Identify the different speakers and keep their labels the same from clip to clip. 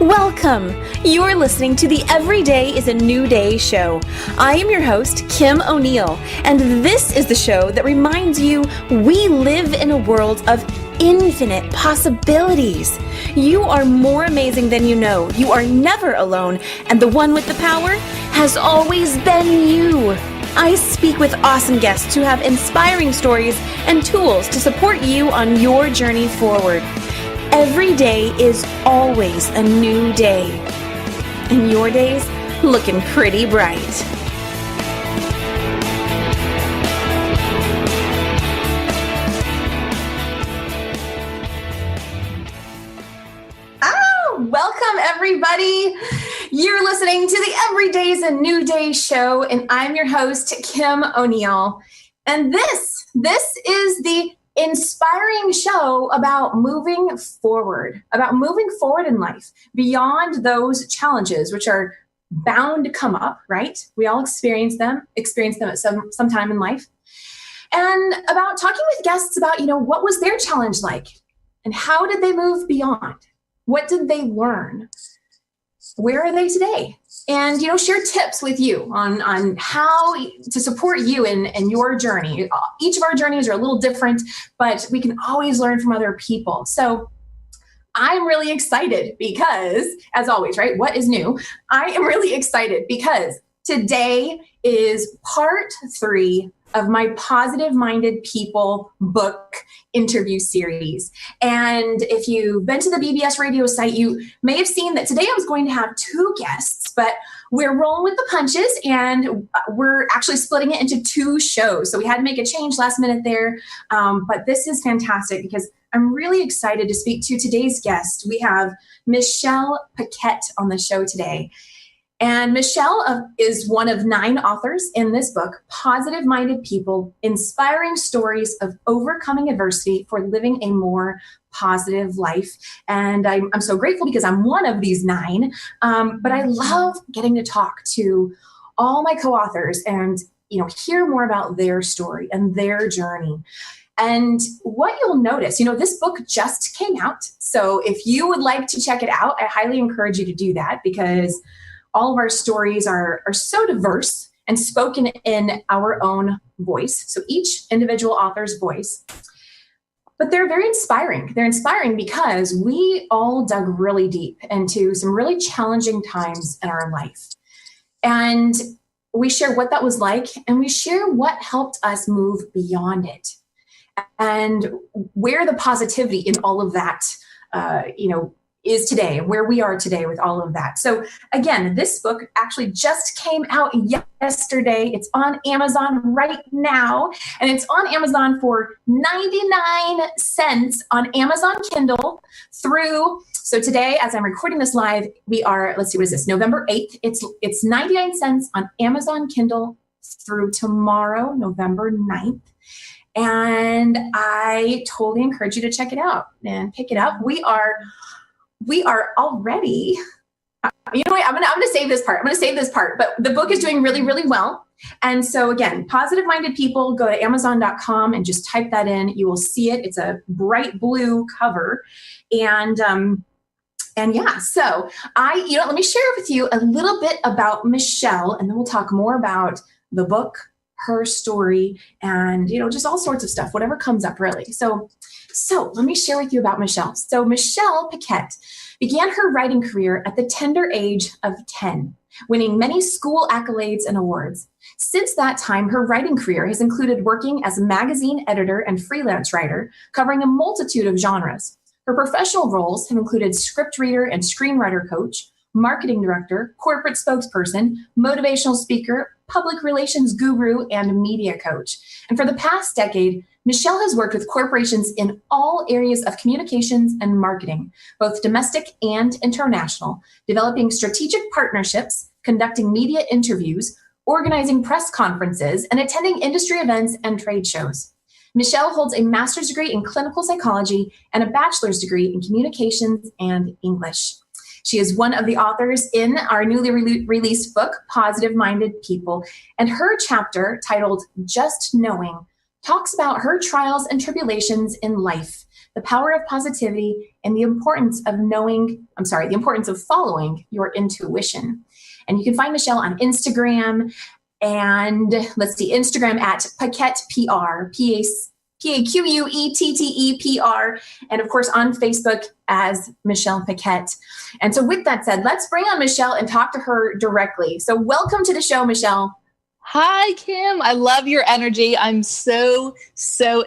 Speaker 1: Welcome! You're listening to the Every Day is a New Day show. I am your host, Kim O'Neill, and this is the show that reminds you we live in a world of infinite possibilities. You are more amazing than you know. You are never alone, and the one with the power has always been you. I speak with awesome guests who have inspiring stories and tools to support you on your journey forward. Every day is always a new day, and your day's looking pretty bright. Welcome, everybody. You're listening to the Every Day is a New Day show, and I'm your host, Kim O'Neill. And this is the inspiring show about moving forward in life, beyond those challenges, which are bound to come up, right? We all experience them at some time in life. And about talking with guests about, what was their challenge like? And how did they move beyond? What did they learn? Where are they today? And, share tips with you on how to support you in your journey. Each of our journeys are a little different, but we can always learn from other people. So I'm really excited because, as always, right? What is new? I am really excited because today is part 3 of my Positive Minded People book interview series. And if you've been to the BBS radio site, you may have seen that today I was going to have 2 guests, but we're rolling with the punches and we're actually splitting it into 2 shows. So we had to make a change last minute there. But this is fantastic because I'm really excited to speak to today's guest. We have Michelle Paquette on the show today. And Michelle is one of 9 authors in this book, Positive Minded People, Inspiring Stories of Overcoming Adversity for Living a More Positive Life. And I'm so grateful because I'm one of these 9. But I love getting to talk to all my co-authors and, hear more about their story and their journey. And what you'll notice, this book just came out. So if you would like to check it out, I highly encourage you to do that because all of our stories are so diverse and spoken in our own voice. So each individual author's voice. But they're very inspiring. They're inspiring because we all dug really deep into some really challenging times in our life. And we share what that was like, and we share what helped us move beyond it. And where the positivity in all of that, is today, where we are today with all of that. So again, this book actually just came out yesterday. It's on Amazon right now, and it's on Amazon for 99 cents on Amazon Kindle so today, as I'm recording this live, we are, let's see, what is this, November 8th. It's 99 cents on Amazon Kindle through tomorrow, November 9th. And I totally encourage you to check it out and pick it up. We are already, I'm going to save this part. But the book is doing really, really well. And so again, Positive Minded People, go to Amazon.com and just type that in. You will see it. It's a bright blue cover. And yeah, so let me share with you a little bit about Michelle, and then we'll talk more about the book, her story, and, just all sorts of stuff, whatever comes up really. So let me share with you about Michelle. So Michelle Paquette began her writing career at the tender age of 10, winning many school accolades and awards. Since that time, her writing career has included working as a magazine editor and freelance writer, covering a multitude of genres. Her professional roles have included script reader and screenwriter coach, marketing director, corporate spokesperson, motivational speaker, public relations guru, and media coach. And for the past decade, Michelle has worked with corporations in all areas of communications and marketing, both domestic and international, developing strategic partnerships, conducting media interviews, organizing press conferences, and attending industry events and trade shows. Michelle holds a master's degree in clinical psychology and a bachelor's degree in communications and English. She is one of the authors in our newly released book, Positive Minded People, and her chapter, titled Just Knowing, talks about her trials and tribulations in life, the power of positivity, and the importance of following your intuition. And you can find Michelle on Instagram, and let's see, Instagram at Paquette PR, Paquettepr, and of course on Facebook as Michelle Paquette. And so with that said, let's bring on Michelle and talk to her directly. So welcome to the show, Michelle.
Speaker 2: Hi, Kim. I love your energy. I'm so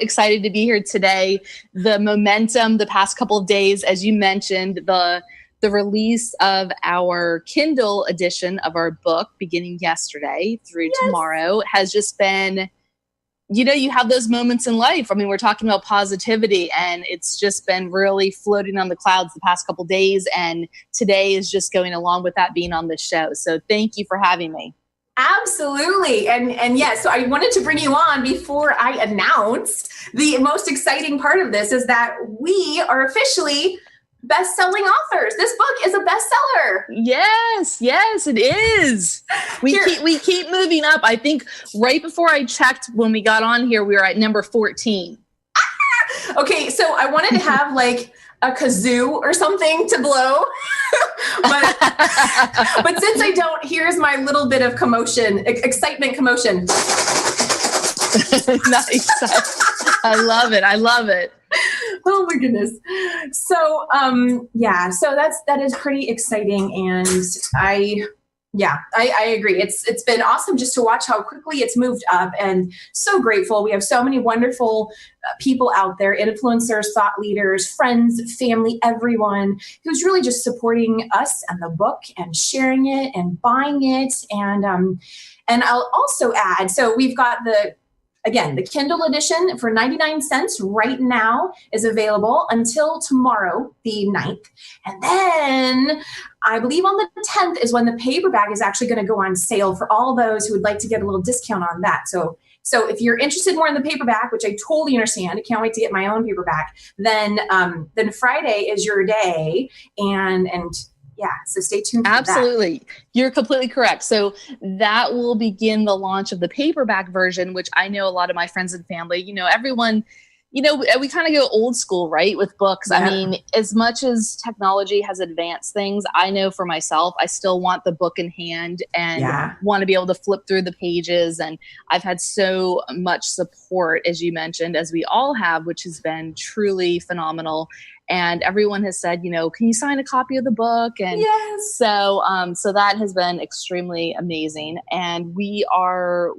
Speaker 2: excited to be here today. The momentum the past couple of days, as you mentioned, the release of our Kindle edition of our book beginning yesterday through tomorrow has just been, you have those moments in life. I mean, we're talking about positivity, and it's just been really floating on the clouds the past couple of days. And today is just going along with that, being on the show. So thank you for having me.
Speaker 1: Absolutely. And yes, so I wanted to bring you on before I announce the most exciting part of this is that we are officially best-selling authors. This book is a bestseller.
Speaker 2: Yes, it is. We keep moving up. I think right before I checked when we got on here, we were at number 14.
Speaker 1: Okay, so I wanted to have like a kazoo or something to blow. but since I don't, here's my little bit of excitement commotion.
Speaker 2: Nice. I love it.
Speaker 1: Oh my goodness. So, so that is pretty exciting. And I agree. It's been awesome just to watch how quickly it's moved up, and so grateful. We have so many wonderful people out there, influencers, thought leaders, friends, family, everyone who's really just supporting us and the book and sharing it and buying it. And I'll also add, so we've got the Kindle edition for 99 cents right now is available until tomorrow, the 9th. And then I believe on the 10th is when the paperback is actually going to go on sale for all those who would like to get a little discount on that. So if you're interested more in the paperback, which I totally understand, I can't wait to get my own paperback, then Friday is your day. And so stay tuned for
Speaker 2: Absolutely. That. You're completely correct. So that will begin the launch of the paperback version, which I know a lot of my friends and family, everyone, we kind of go old school, right, with books. Yeah. I mean, as much as technology has advanced things, I know for myself, I still want the book in hand and want to be able to flip through the pages. And I've had so much support, as you mentioned, as we all have, which has been truly phenomenal. And everyone has said, can you sign a copy of the book? And so that has been extremely amazing. And we are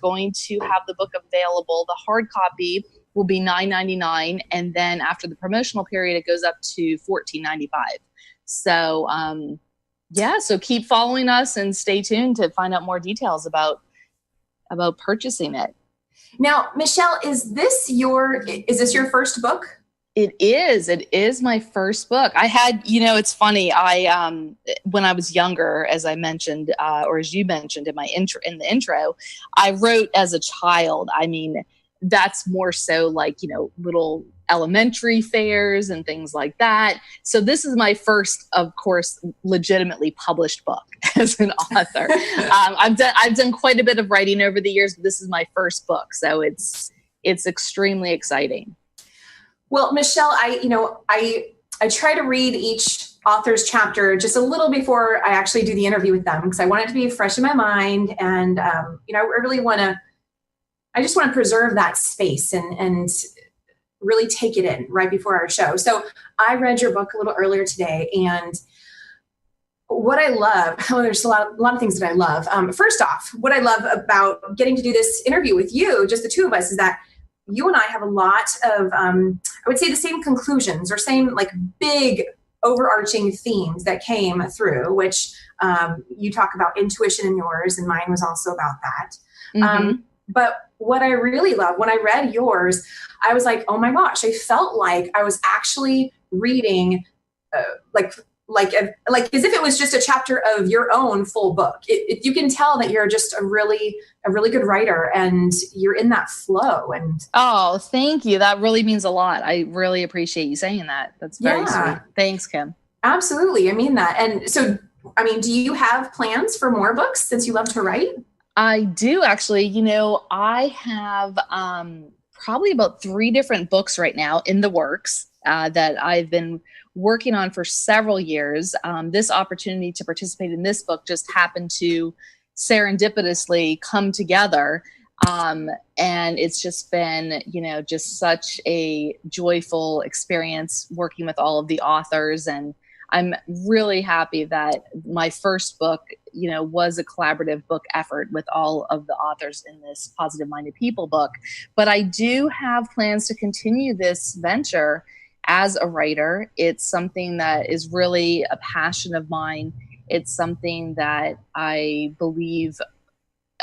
Speaker 2: going to have the book available. The hard copy will be $9.99, and then after the promotional period, it goes up to $14.95. So, so keep following us and stay tuned to find out more details about purchasing it.
Speaker 1: Now, Michelle, is this your first book?
Speaker 2: It is my first book. I had, it's funny. When I was younger, as I mentioned, or as you mentioned in the intro, I wrote as a child. I mean, that's more so like, little elementary fairs and things like that. So this is my first, of course, legitimately published book as an author. I've done quite a bit of writing over the years, but this is my first book. So it's extremely exciting.
Speaker 1: Well, Michelle, I try to read each author's chapter just a little before I actually do the interview with them, because I want it to be fresh in my mind. And, I really I just want to preserve that space and really take it in right before our show. So I read your book a little earlier today, and what I love, there's a lot of things that I love. First off, what I love about getting to do this interview with you, just the two of us, is that you and I have a lot of, I would say, the same conclusions or same like big overarching themes that came through, which you talk about intuition in yours, and mine was also about that. Mm-hmm. But what I really love, when I read yours, I was like, oh my gosh, I felt like I was actually reading like as if it was just a chapter of your own full book. You can tell that you're just a really good writer, and you're in that flow. And
Speaker 2: oh, thank you. That really means a lot. I really appreciate you saying that. That's very sweet. Thanks, Kim.
Speaker 1: Absolutely. I mean that. And so, do you have plans for more books since you love to write?
Speaker 2: I do actually. I have probably about 3 different books right now in the works that I've been working on for several years. This opportunity to participate in this book just happened to serendipitously come together. And it's just been, just such a joyful experience working with all of the authors. And I'm really happy that my first book, was a collaborative book effort with all of the authors in this Positive Minded People book. But I do have plans to continue this venture as a writer. It's something that is really a passion of mine. It's something that I believe,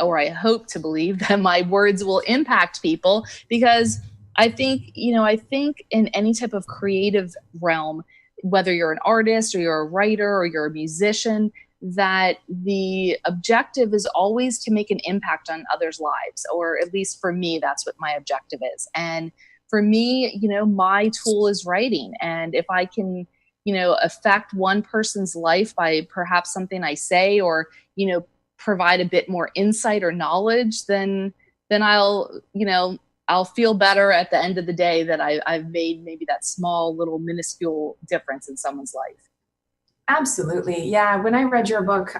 Speaker 2: or I hope to believe, that my words will impact people, because I think in any type of creative realm, whether you're an artist or you're a writer or you're a musician, that the objective is always to make an impact on others' lives, or at least for me, that's what my objective is. And for me, my tool is writing. And if I can, affect one person's life by perhaps something I say, or, provide a bit more insight or knowledge, then I'll feel better at the end of the day that I've made maybe that small little minuscule difference in someone's life.
Speaker 1: Absolutely. Yeah. When I read your book,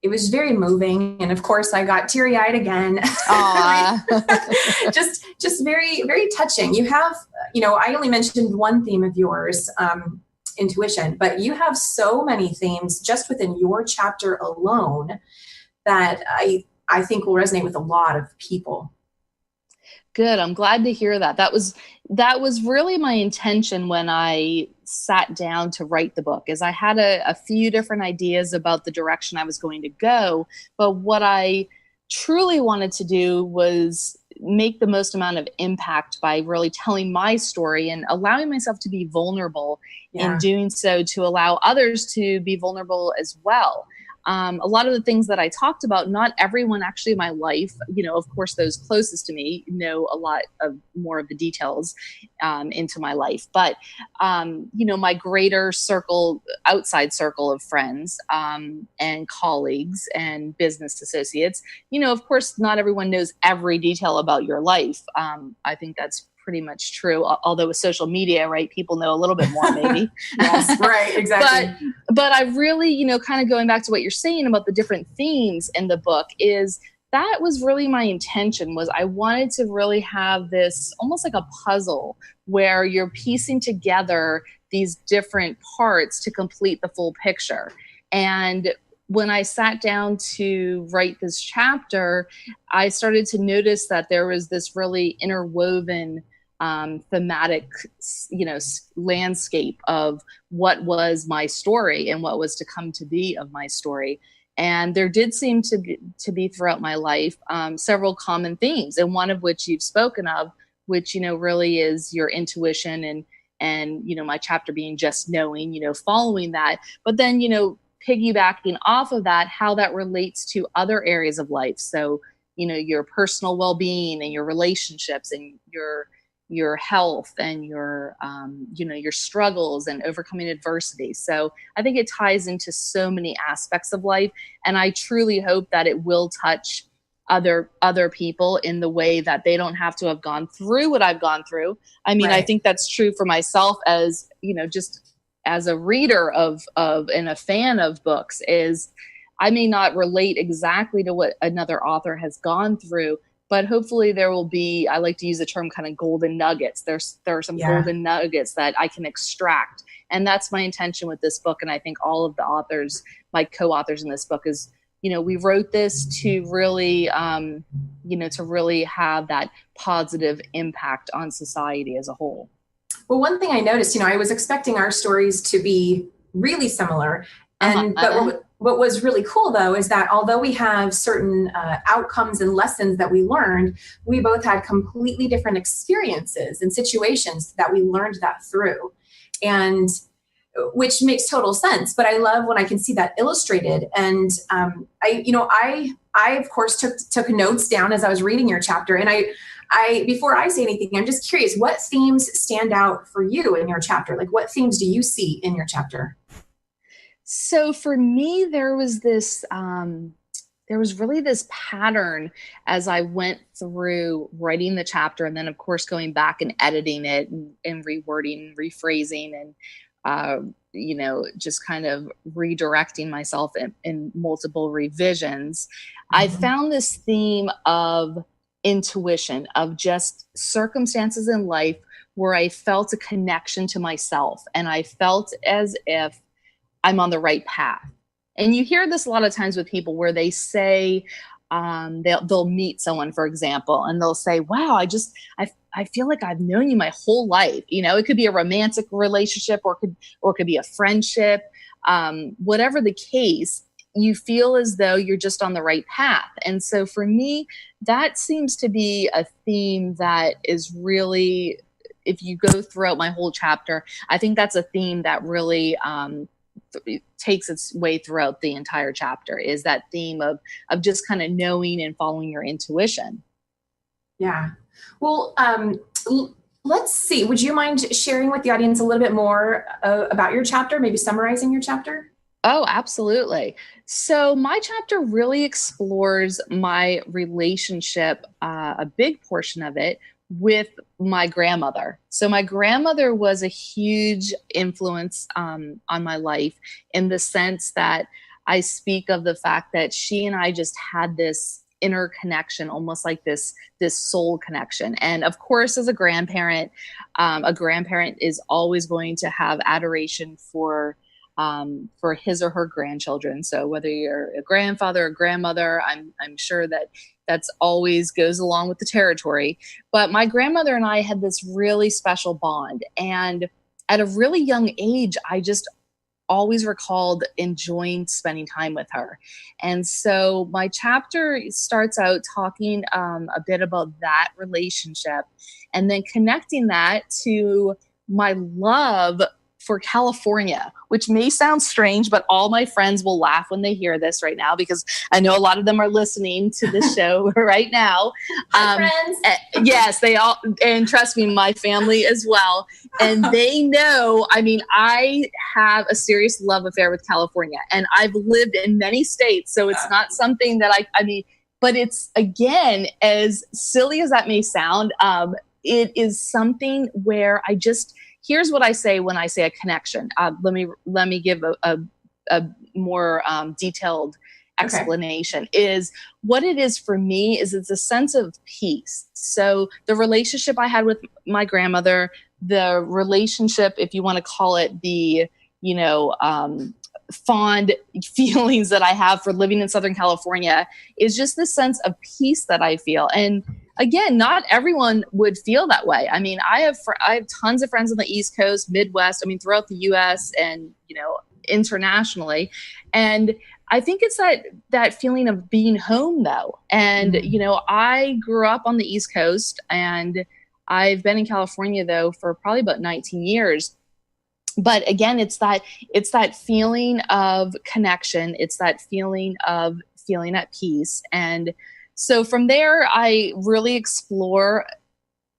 Speaker 1: it was very moving. And of course I got teary-eyed again. just very, very touching. You have, I only mentioned one theme of yours, intuition, but you have so many themes just within your chapter alone that I think will resonate with a lot of people.
Speaker 2: Good. I'm glad to hear that. That was really my intention when I sat down to write the book, is I had a few different ideas about the direction I was going to go. But what I truly wanted to do was make the most amount of impact by really telling my story and allowing myself to be vulnerable in doing so, to allow others to be vulnerable as well. A lot of the things that I talked about, not everyone actually in my life, of course, those closest to me know a lot of more of the details into my life. But, my greater circle, outside circle of friends and colleagues and business associates, of course, not everyone knows every detail about your life. I think that's pretty much true. Although with social media, right, people know a little bit more maybe.
Speaker 1: Yes, right, exactly.
Speaker 2: But I really, kind of going back to what you're saying about the different themes in the book, is that was really my intention. Was I wanted to really have this almost like a puzzle where you're piecing together these different parts to complete the full picture. And when I sat down to write this chapter, I started to notice that there was this really interwoven thematic, landscape of what was my story and what was to come to be of my story. And there did seem to be throughout my life several common themes, and one of which you've spoken of, which really is your intuition and my chapter being just knowing, following that, but then piggybacking off of that, how that relates to other areas of life. So, your personal well-being and your relationships and your health and your struggles and overcoming adversity. So I think it ties into so many aspects of life. And I truly hope that it will touch other people in the way that they don't have to have gone through what I've gone through. I mean, right. I think that's true for myself as, just as a reader of and a fan of books, is I may not relate exactly to what another author has gone through, but hopefully there will be, I like to use the term kind of golden nuggets. There are some golden nuggets that I can extract. And that's my intention with this book. And I think all of the authors, my co-authors in this book, is, we wrote this to really, to really have that positive impact on society as a whole.
Speaker 1: Well, one thing I noticed, I was expecting our stories to be really similar. But what was really cool, though, is that although we have certain outcomes and lessons that we learned, we both had completely different experiences and situations that we learned that through, and which makes total sense. But I love when I can see that illustrated. And I of course took notes down as I was reading your chapter. And I before I say anything, I'm just curious, what themes stand out for you in your chapter? Like, what themes do you see in your chapter?
Speaker 2: So for me, there was this there was really this pattern as I went through writing the chapter, and then of course going back and editing it and rewording, rephrasing, and just kind of redirecting myself in multiple revisions. I found this theme of intuition, of just circumstances in life where I felt a connection to myself, and I felt as if I'm on the right path. And you hear this a lot of times with people where they say, they'll meet someone, for example, and they'll say, wow, I feel like I've known you my whole life. It could be a romantic relationship, or it could be a friendship. Whatever the case, you feel as though you're just on the right path. And so for me, that seems to be a theme that is really, if you go throughout my whole chapter, I think that's a theme that really takes its way throughout the entire chapter, is that theme of just kind of knowing and following your intuition.
Speaker 1: Yeah. Well, let's see. Would you mind sharing with the audience a little bit more about your chapter, maybe summarizing your chapter?
Speaker 2: Oh, absolutely. So my chapter really explores my relationship, a big portion of it, with my grandmother. So my grandmother was a huge influence on my life, in the sense that I speak of the fact that she and I just had this inner connection, almost like this soul connection. And of course, as a grandparent is always going to have adoration for his or her grandchildren. So whether you're a grandfather or grandmother, I'm sure that's always goes along with the territory. But my grandmother and I had this really special bond. And at a really young age, I just always recalled enjoying spending time with her. And so my chapter starts out talking a bit about that relationship, and then connecting that to my love for California, which may sound strange, but all my friends will laugh when they hear this right now, because I know a lot of them are listening to this show right now.
Speaker 1: Hi, friends.
Speaker 2: Yes, they all, and trust me, my family as well. And they know, I have a serious love affair with California, and I've lived in many states. So it's not something that but it's, again, as silly as that may sound, it is something where here's what I say when I say a connection. Let me give a more detailed explanation. Okay. Is what it is for me is it's a sense of peace. So the relationship I had with my grandmother, the relationship, if you want to call it the, fond feelings that I have for living in Southern California, is just the sense of peace that I feel. And again, not everyone would feel that way. I have tons of friends on the East Coast, Midwest, throughout the US and, internationally. And I think it's that feeling of being home, though. And, I grew up on the East Coast, and I've been in California, though, for probably about 19 years. But again, it's that feeling of connection. It's that feeling of feeling at peace. And so from there, I really explore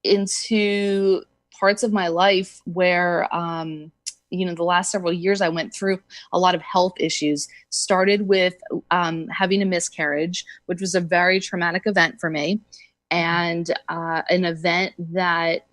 Speaker 2: into parts of my life where, the last several years I went through a lot of health issues. Started with having a miscarriage, which was a very traumatic event for me, and an event that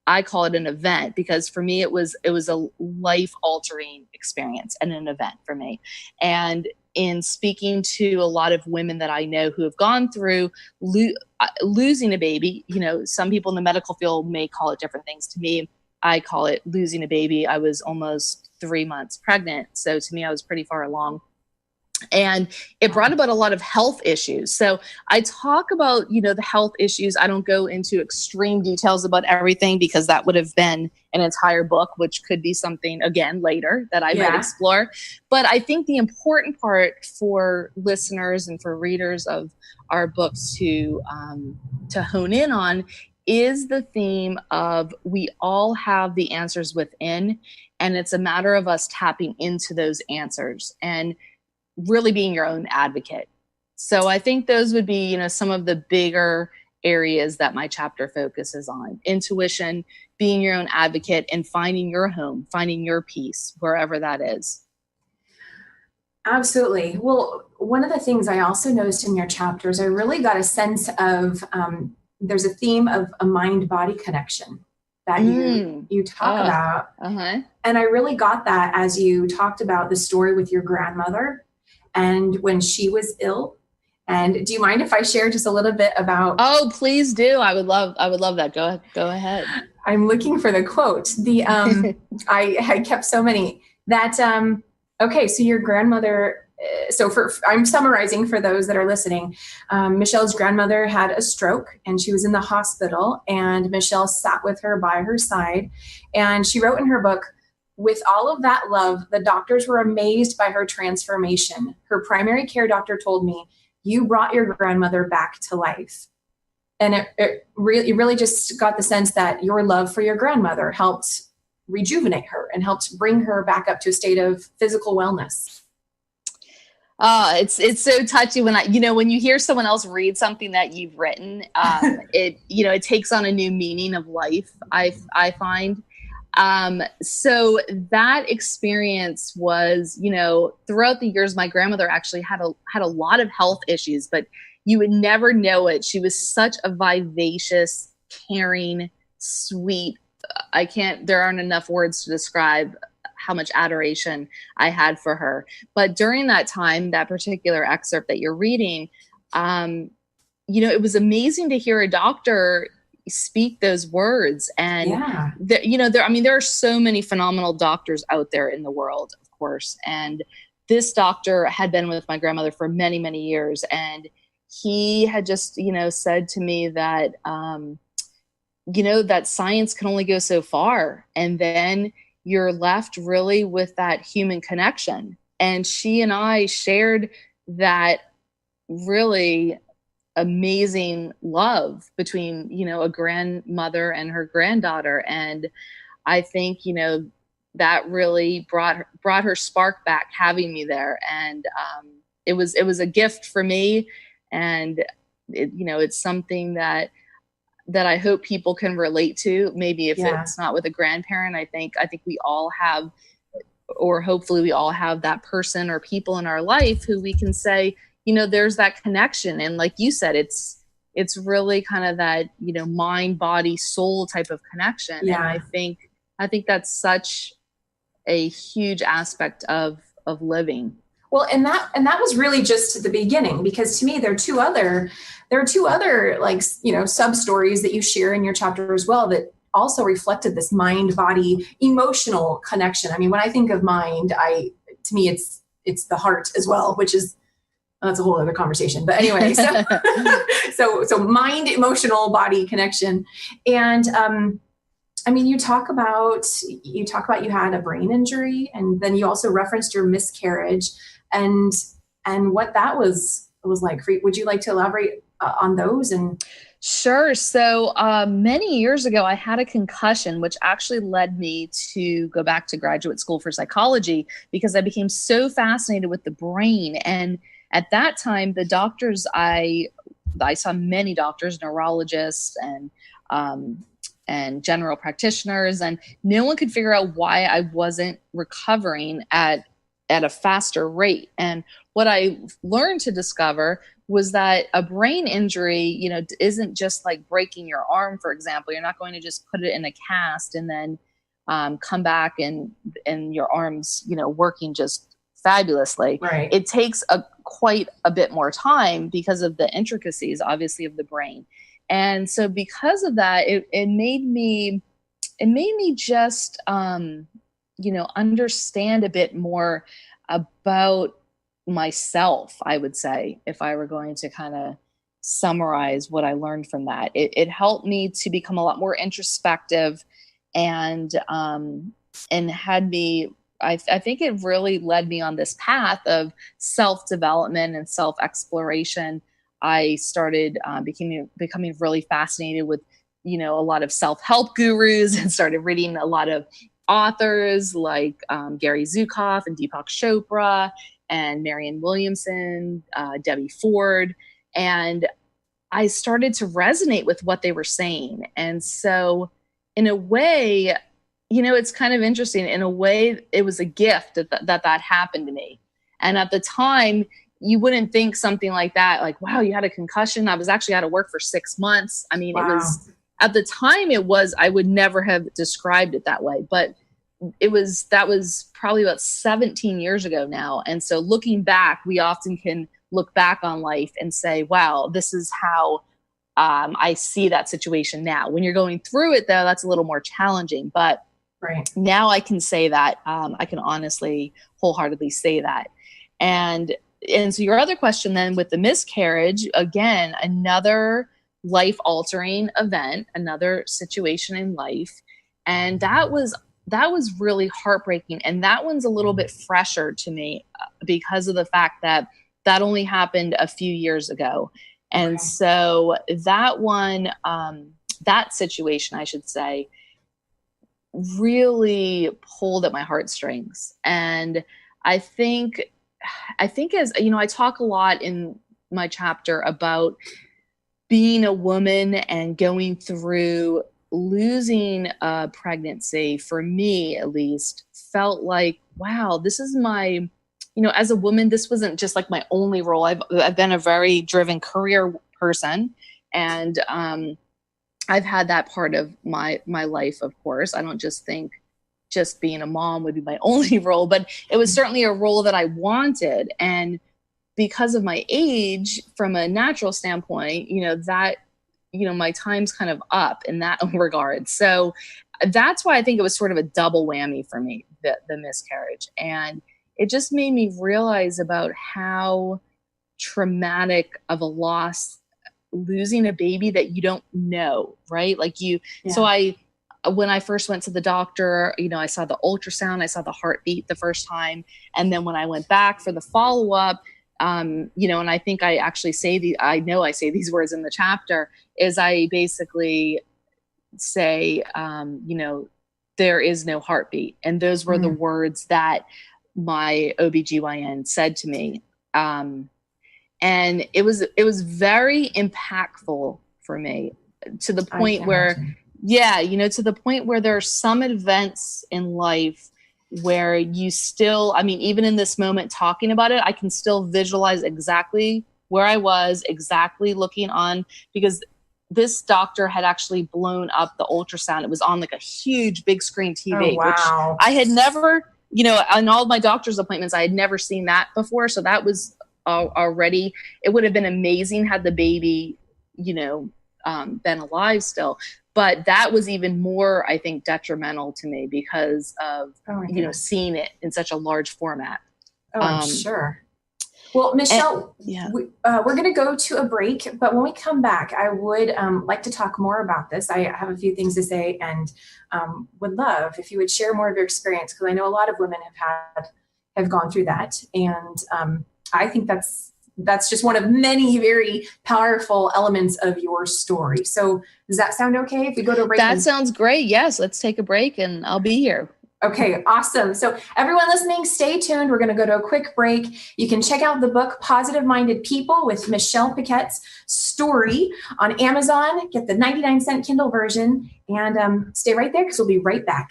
Speaker 2: I call it an event because for me it was a life-altering experience and an event for me. And in speaking to a lot of women that I know who have gone through losing a baby, some people in the medical field may call it different things. To me, I call it losing a baby. I was almost 3 months pregnant. So to me, I was pretty far along. And it brought about a lot of health issues. So I talk about, the health issues. I don't go into extreme details about everything because that would have been an entire book, which could be something, again, later that I might explore. But I think the important part for listeners and for readers of our books to hone in on is the theme of we all have the answers within, and it's a matter of us tapping into those answers and really being your own advocate. So I think those would be, some of the bigger areas that my chapter focuses on: intuition, being your own advocate, and finding your home, finding your peace, wherever that is.
Speaker 1: Absolutely. Well, one of the things I also noticed in your chapters, I really got a sense of there's a theme of a mind-body connection that you talk about.
Speaker 2: Uh-huh.
Speaker 1: And I really got that as you talked about the story with your grandmother and when she was ill. And do you mind if I share just a little bit about?
Speaker 2: Oh, please do. I would love that. Go ahead.
Speaker 1: I'm looking for the quote. I kept so many that, okay, so your grandmother, I'm summarizing for those that are listening. Michelle's grandmother had a stroke and she was in the hospital, and Michelle sat with her by her side. And she wrote in her book, with all of that love, the doctors were amazed by her transformation. Her primary care doctor told me, you brought your grandmother back to life. And it really just got the sense that your love for your grandmother helped rejuvenate her and helped bring her back up to a state of physical wellness.
Speaker 2: It's so touchy when you hear someone else read something that you've written, it takes on a new meaning of life. I find. So that experience was, throughout the years, my grandmother actually had a lot of health issues, but you would never know it. She was such a vivacious, caring, sweet. There aren't enough words to describe how much adoration I had for her. But during that time, that particular excerpt that you're reading, it was amazing to hear a doctor speak those words. And there are so many phenomenal doctors out there in the world, of course. And this doctor had been with my grandmother for many, many years. And he had just, said to me that, that science can only go so far. And then you're left really with that human connection. And she and I shared that really amazing love between, a grandmother and her granddaughter. And I think, that really brought her spark back, having me there. And it was a gift for me. And it's something that I hope people can relate to. Maybe if it's not with a grandparent, I think we all have, or hopefully we all have, that person or people in our life who we can say, there's that connection. And like you said, it's really kind of that, mind, body, soul type of connection. Yeah. And I think that's such a huge aspect of living.
Speaker 1: Well, and that was really just the beginning, because to me, there are two other like, sub stories that you share in your chapter as well that also reflected this mind, body, emotional connection. I mean, when I think of mind, to me, it's the heart as well, which is, that's a whole other conversation. But anyway, so mind, emotional, body connection. And, you talk about you had a brain injury, and then you also referenced your miscarriage and what that was like for you. Would you like to elaborate on those? And
Speaker 2: Sure. So many years ago, I had a concussion, which actually led me to go back to graduate school for psychology, because I became so fascinated with the brain. And at that time, the doctors, I saw many doctors, neurologists and general practitioners, and no one could figure out why I wasn't recovering at a faster rate. And what I learned to discover was that a brain injury, isn't just like breaking your arm, for example. You're not going to just put it in a cast and then come back and your arm's, working just fabulously.
Speaker 1: Right.
Speaker 2: It takes quite a bit more time because of the intricacies, obviously, of the brain. And so because of that, it made me just, understand a bit more about myself, I would say, if I were going to kind of summarize what I learned from that. It helped me to become a lot more introspective, and had me, I think it really led me on this path of self-development and self-exploration. I started becoming really fascinated with, a lot of self-help gurus, and started reading a lot of authors like Gary Zukav and Deepak Chopra and Marianne Williamson, Debbie Ford. And I started to resonate with what they were saying. And so in a way, it's kind of interesting. In a way, it was a gift that happened to me. And at the time, you wouldn't think something like that, like, wow, you had a concussion. I was actually out of work for 6 months. I mean, It was, at the time I would never have described it that way, but that was probably about 17 years ago now. And so looking back, we often can look back on life and say, wow, this is how I see that situation now. When you're going through it, though, that's a little more challenging. But now I can say that, I can honestly, wholeheartedly say that. And so your other question then with the miscarriage, again, another life-altering event, another situation in life. And that was really heartbreaking. And that one's a little bit fresher to me because of the fact that only happened a few years ago. And so that one, that situation, I should say, really pulled at my heartstrings. And I think as, you know, I talk a lot in my chapter about being a woman and going through losing a pregnancy, for me at least, felt like, wow, this is my, you know, as a woman, this wasn't just like my only role. I've been a very driven career person, and I've had that part of my life, of course. I don't just think just being a mom would be my only role, but it was certainly a role that I wanted. And because of my age, from a natural standpoint, you know, that, you know, my time's kind of up in that regard. So that's why I think it was sort of a double whammy for me, the miscarriage. And it just made me realize about how traumatic of a loss losing a baby that you don't know, right? Like so when I first went to the doctor, you know, I saw the ultrasound, I saw the heartbeat the first time. And then when I went back for the follow-up, you know, and I think I actually I say these words in the chapter, is I basically say, you know, there is no heartbeat. And those were the words that my OBGYN said to me. And it was very impactful for me, to the point where, to the point where there are some events in life where you still, I mean, even in this moment talking about it, I can still visualize exactly where I was, exactly looking on, because this doctor had actually blown up the ultrasound. It was on like a huge big screen TV, which I had never, you know, on all of my doctor's appointments, I had never seen that before. So that was already, it would have been amazing had the baby, you know, been alive still. But that was even more, I think, detrimental to me because of, you know, seeing it in such a large format.
Speaker 1: I'm sure. Well, Michelle, we're going to go to a break, but when we come back, I would like to talk more about this. I have a few things to say, and would love if you would share more of your experience, because I know a lot of women have gone through that. And I think that's just one of many very powerful elements of your story. So does that sound okay if we go to a break?
Speaker 2: That sounds great. Yes, let's take a break and I'll be here.
Speaker 1: Okay, awesome. So everyone listening, stay tuned. We're going to go to a quick break. You can check out the book, Positive Minded People, with Michelle Paquette's story on Amazon. Get the 99-cent Kindle version, and stay right there because we'll be right back.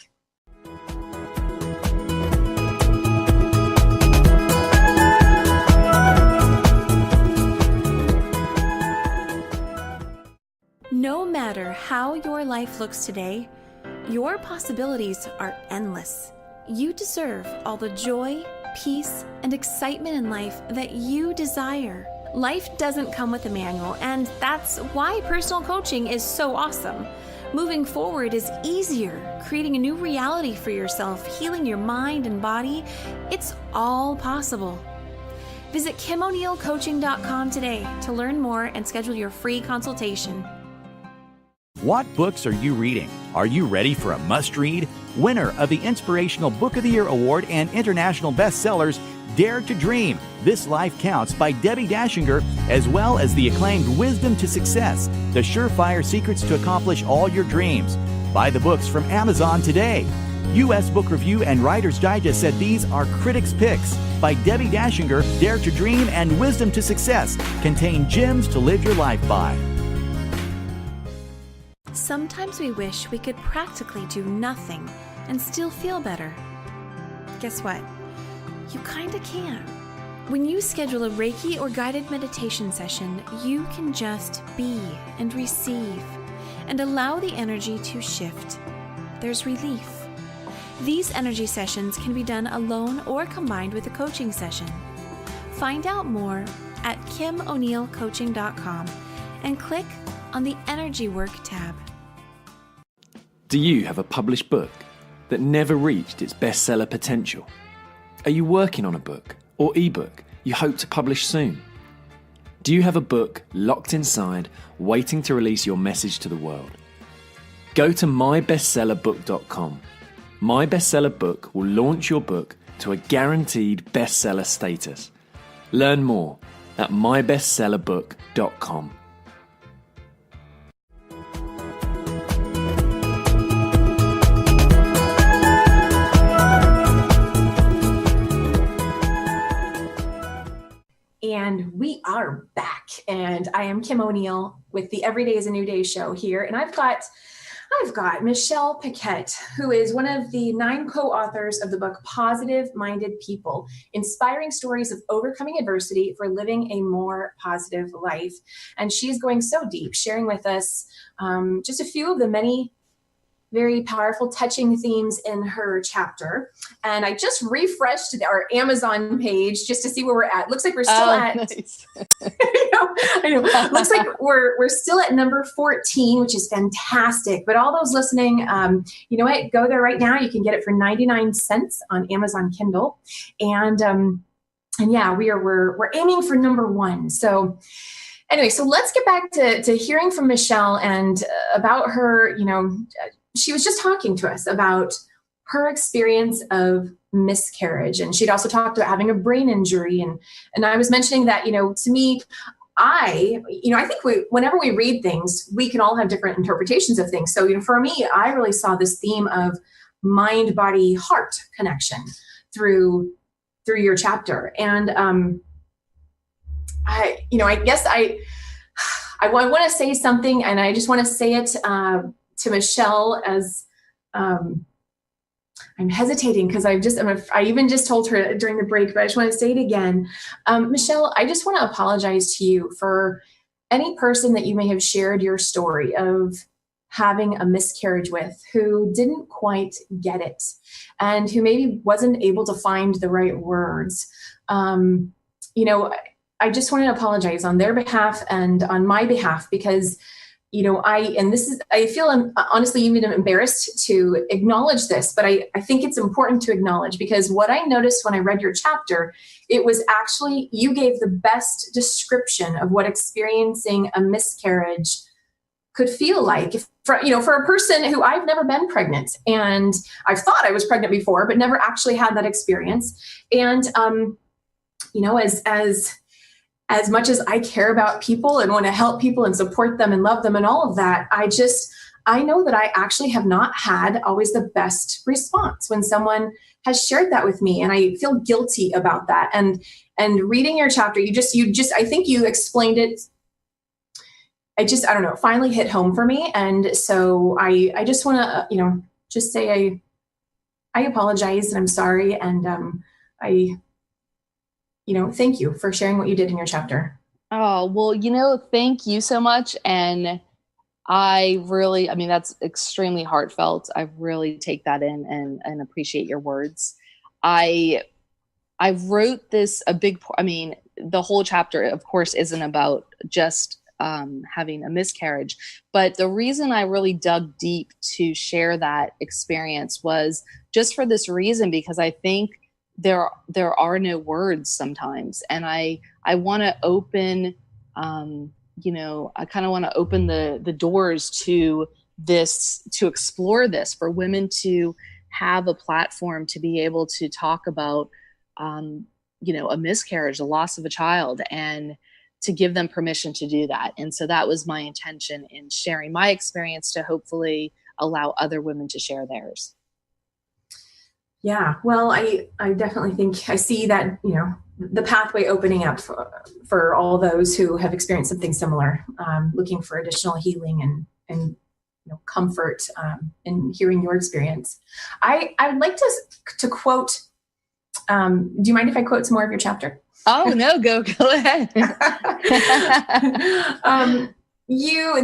Speaker 3: No matter how your life looks today, your possibilities are endless. You deserve all the joy, peace, and excitement in life that you desire. Life doesn't come with a manual, and that's why personal coaching is so awesome. Moving forward is easier. Creating a new reality for yourself, healing your mind and body, it's all possible. Visit KimO'NeillCoaching.com today to learn more and schedule your free consultation.
Speaker 4: What books are you reading? Are you ready for a must-read? Winner of the Inspirational Book of the Year Award and international bestsellers, Dare to Dream, This Life Counts by Debbie Dashinger, as well as the acclaimed Wisdom to Success, The Surefire Secrets to Accomplish All Your Dreams. Buy the books from Amazon today. U.S. Book Review and Writer's Digest said these are critics' picks. By Debbie Dashinger, Dare to Dream and Wisdom to Success contain gems to live your life by.
Speaker 3: Sometimes we wish we could practically do nothing and still feel better. Guess what? You kinda can. When you schedule a Reiki or guided meditation session, you can just be and receive and allow the energy to shift. There's relief. These energy sessions can be done alone or combined with a coaching session. Find out more at KimO'NeillCoaching.com and click on the Energy Work tab.
Speaker 5: Do you have a published book that never reached its bestseller potential? Are you working on a book or ebook you hope to publish soon? Do you have a book locked inside, waiting to release your message to the world? Go to mybestsellerbook.com. My Bestseller Book will launch your book to a guaranteed bestseller status. Learn more at mybestsellerbook.com.
Speaker 1: And we are back. And I am Kim O'Neill with the Every Day is a New Day show here. And I've got Michelle Paquette, who is one of the 9 co-authors of the book Positive Minded People, Inspiring Stories of Overcoming Adversity for Living a More Positive Life. And she's going so deep, sharing with us just a few of the many very powerful, touching themes in her chapter. And I just refreshed our Amazon page just to see where we're at. Looks like we're still
Speaker 2: nice.
Speaker 1: I know. Looks like we're still at number 14, which is fantastic. But all those listening, you know what? Go there right now. You can get it for 99 cents on Amazon Kindle. And yeah, we're aiming for number 1. So anyway, so let's get back to hearing from Michelle and about her, she was just talking to us about her experience of miscarriage. And she'd also talked about having a brain injury. And I was mentioning that, to me, I think whenever we read things, we can all have different interpretations of things. So, for me, I really saw this theme of mind, body, heart connection through your chapter. And I guess I want to say something, and I just want to say it to Michelle as I'm hesitating because I even just told her during the break, but I just want to say it again. Michelle, I just want to apologize to you for any person that you may have shared your story of having a miscarriage with who didn't quite get it and who maybe wasn't able to find the right words. I just want to apologize on their behalf and on my behalf because I feel honestly even embarrassed to acknowledge this, but I think it's important to acknowledge because what I noticed when I read your chapter, it was actually, you gave the best description of what experiencing a miscarriage could feel like for a person who I've never been pregnant and I've thought I was pregnant before, but never actually had that experience. And, as much as I care about people and want to help people and support them and love them and all of that, I know that I actually have not had always the best response when someone has shared that with me. And I feel guilty about that. And reading your chapter, I think you explained it. I don't know, it finally hit home for me. And so I just want to, just say I apologize and I'm sorry. And thank you for sharing what you did in your chapter.
Speaker 2: Oh, well, thank you so much. And that's extremely heartfelt. I really take that in and appreciate your words. I wrote this the whole chapter, of course, isn't about just having a miscarriage, but the reason I really dug deep to share that experience was just for this reason, because I think there are no words sometimes. And I want to open, I kind of want to open the doors to this, to explore this, for women to have a platform to be able to talk about, a miscarriage, the loss of a child, and to give them permission to do that. And so that was my intention in sharing my experience, to hopefully allow other women to share theirs.
Speaker 1: Yeah, well, I definitely think I see that, the pathway opening up for all those who have experienced something similar, looking for additional healing and comfort in hearing your experience. I'd like to quote, do you mind if I quote some more of your chapter?
Speaker 2: Oh no, go ahead.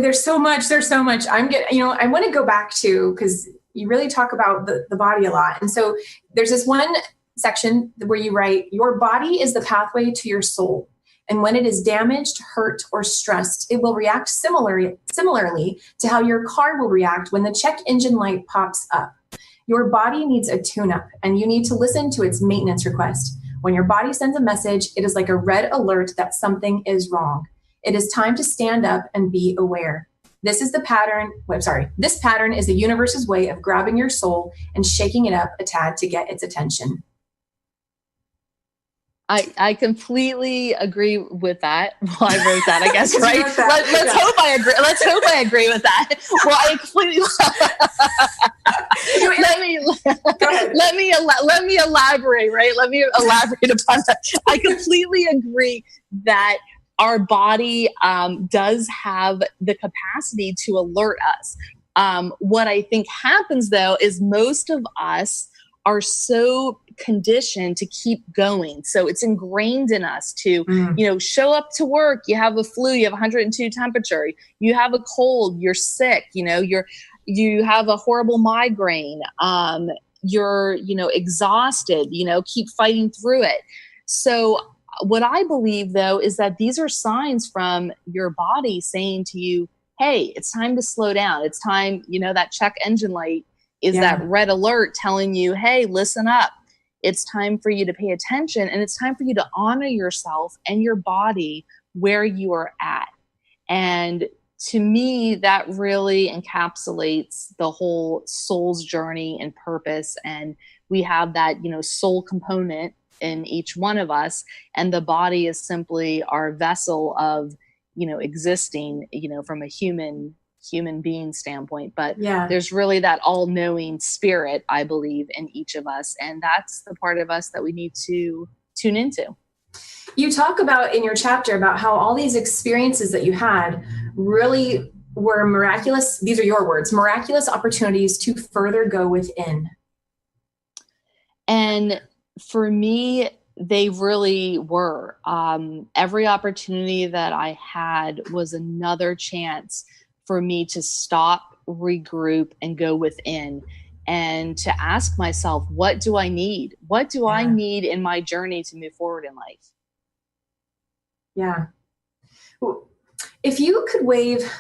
Speaker 1: There's so much. I want to go back to, because you really talk about the body a lot. And so there's this one section where you write, your body is the pathway to your soul. And when it is damaged, hurt, or stressed, it will react similarly to how your car will react when the check engine light pops up. Your body needs a tune-up, and you need to listen to its maintenance request. When your body sends a message, it is like a red alert that something is wrong. It is time to stand up and be aware. This pattern is the universe's way of grabbing your soul and shaking it up a tad to get its attention.
Speaker 2: I completely agree with that. Well, I wrote that, I guess, right? Let's hope I agree. Let's hope I agree with that. Well, I completely let me elaborate, right? Let me elaborate upon that. I completely agree that our body does have the capacity to alert us. What I think happens, though, is most of us are so conditioned to keep going. So it's ingrained in us to, show up to work. You have a flu, you have 102 temperature, you have a cold, you're sick, you have a horrible migraine, you're, exhausted, keep fighting through it. So what I believe, though, is that these are signs from your body saying to you, hey, it's time to slow down. It's time, that check engine light is that red alert telling you, hey, listen up. It's time for you to pay attention, and it's time for you to honor yourself and your body where you are at. And to me, that really encapsulates the whole soul's journey and purpose. And we have that, soul component in each one of us. And the body is simply our vessel of, existing, from a human being standpoint. But there's really that all-knowing spirit, I believe, in each of us. And that's the part of us that we need to tune into.
Speaker 1: You talk about in your chapter about how all these experiences that you had really were miraculous. These are your words, miraculous opportunities to further go within.
Speaker 2: And for me, they really were. Every opportunity that I had was another chance for me to stop, regroup, and go within, and to ask myself, what do I need? What do I need in my journey to move forward in life?
Speaker 1: Yeah. If you could wave,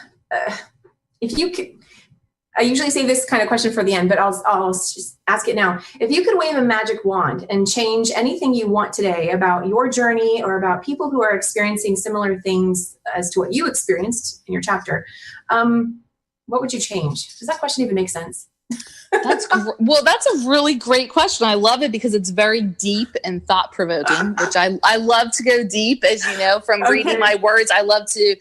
Speaker 1: I usually say this kind of question for the end, but I'll just ask it now. If you could wave a magic wand and change anything you want today about your journey or about people who are experiencing similar things as to what you experienced in your chapter, what would you change? Does that question even make sense?
Speaker 2: That's a really great question. I love it because it's very deep and thought-provoking, which I love to go deep, as you know, from reading my words. I love to,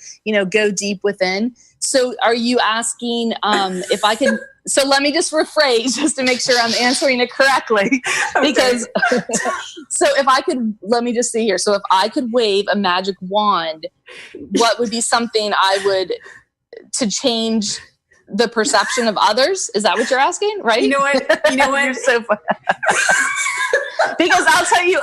Speaker 2: go deep within. So are you asking if I could, so let me just rephrase just to make sure I'm answering it correctly. Because, so if I could, let me just see here. So if I could wave a magic wand, what would be something to change the perception of others? Is that what you're asking? Right?
Speaker 1: You know what?
Speaker 2: You're so funny. Because I'll tell you.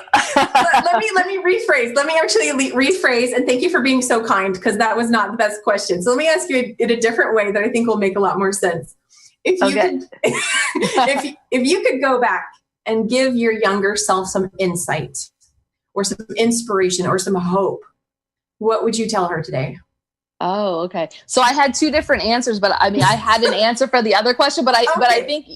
Speaker 1: let me rephrase. Let me actually rephrase. And thank you for being so kind, because that was not the best question. So let me ask you in a different way that I think will make a lot more sense. If you could go back and give your younger self some insight or some inspiration or some hope, what would you tell her today?
Speaker 2: Oh, okay. So I had two different answers, but I mean, I had an answer for the other question, but I think,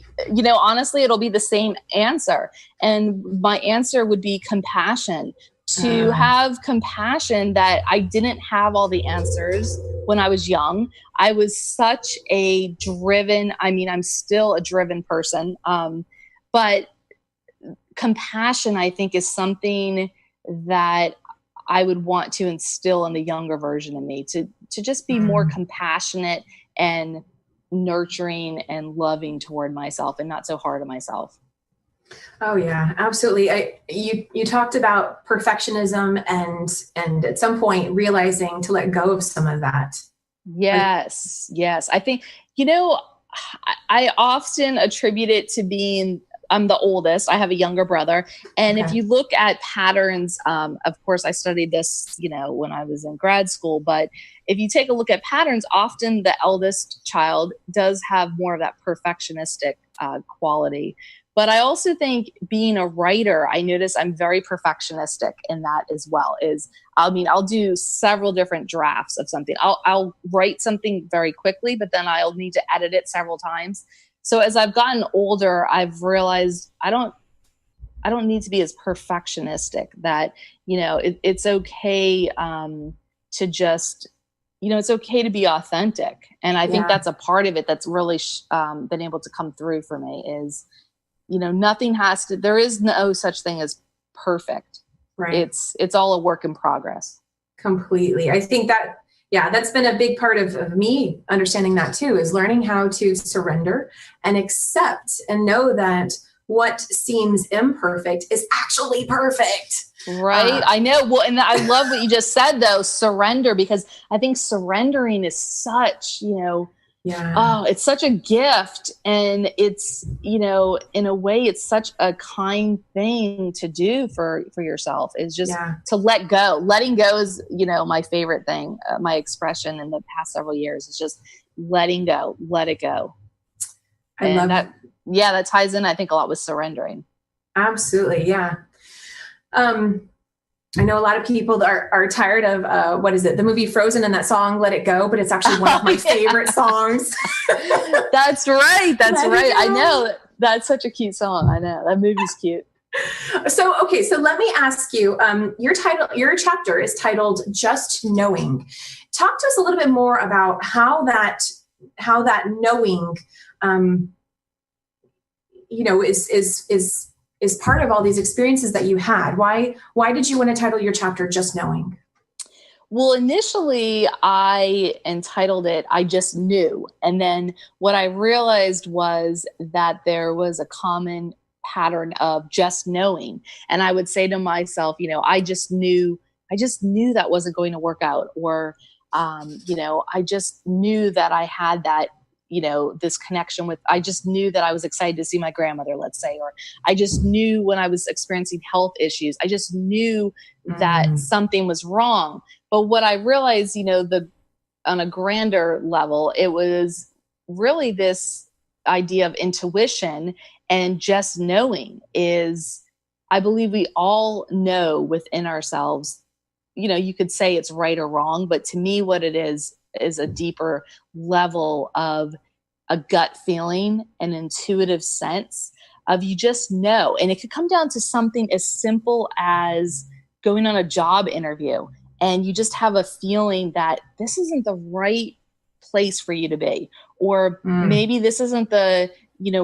Speaker 2: honestly, it'll be the same answer. And my answer would be compassion. To have compassion that I didn't have all the answers when I was young. I was such a I'm still a driven person. But compassion, I think, is something that I would want to instill in the younger version of me, to just be more compassionate and nurturing and loving toward myself and not so hard on myself.
Speaker 1: Oh yeah, absolutely. You talked about perfectionism and at some point realizing to let go of some of that.
Speaker 2: Yes. I think, I often attribute it to being I'm the oldest. I have a younger brother. And
Speaker 1: Okay.
Speaker 2: if you look at patterns, of course, I studied this, when I was in grad school. But if you take a look at patterns, often the eldest child does have more of that perfectionistic quality. But I also think being a writer, I notice I'm very perfectionistic in that as well. I'll do several different drafts of something. I'll write something very quickly, but then I'll need to edit it several times. So as I've gotten older, I've realized I don't need to be as perfectionistic. That it's okay to just it's okay to be authentic, and I think that's a part of it that's really been able to come through for me. Is there is no such thing as perfect.
Speaker 1: Right.
Speaker 2: It's all a work in progress.
Speaker 1: Completely. I think that, that's been a big part of me understanding that too, is learning how to surrender and accept and know that what seems imperfect is actually perfect.
Speaker 2: Right. I know. Well, and I love what you just said though, surrender, because I think surrendering is such, it's such a gift. And it's, in a way, it's such a kind thing to do for yourself, is just to let go. Letting go is, my favorite thing. My expression in the past several years is just letting go, let it go.
Speaker 1: I love that.
Speaker 2: Yeah, that ties in, I think, a lot with surrendering.
Speaker 1: Absolutely. Yeah. I know a lot of people are tired of, what is it? The movie Frozen and that song, Let It Go, but it's actually one of my favorite songs.
Speaker 2: That's right. That's right. I know. That's such a cute song. I know. That movie's cute.
Speaker 1: So let me ask you, your chapter is titled Just Knowing. Talk to us a little bit more about how that knowing, is part of all these experiences that you had. Why did you want to title your chapter Just Knowing?
Speaker 2: Well, initially I entitled it, I Just Knew. And then what I realized was that there was a common pattern of just knowing. And I would say to myself, I just knew that wasn't going to work out. Or, I just knew that I had that, this connection with, I just knew that I was excited to see my grandmother, let's say, or I just knew when I was experiencing health issues, I just knew that something was wrong. But what I realized, on a grander level, it was really this idea of intuition, and just knowing is, I believe we all know within ourselves, you could say it's right or wrong, but to me, what it is a deeper level of a gut feeling, an intuitive sense of, you just know. And it could come down to something as simple as going on a job interview and you just have a feeling that this isn't the right place for you to be, or maybe this isn't the,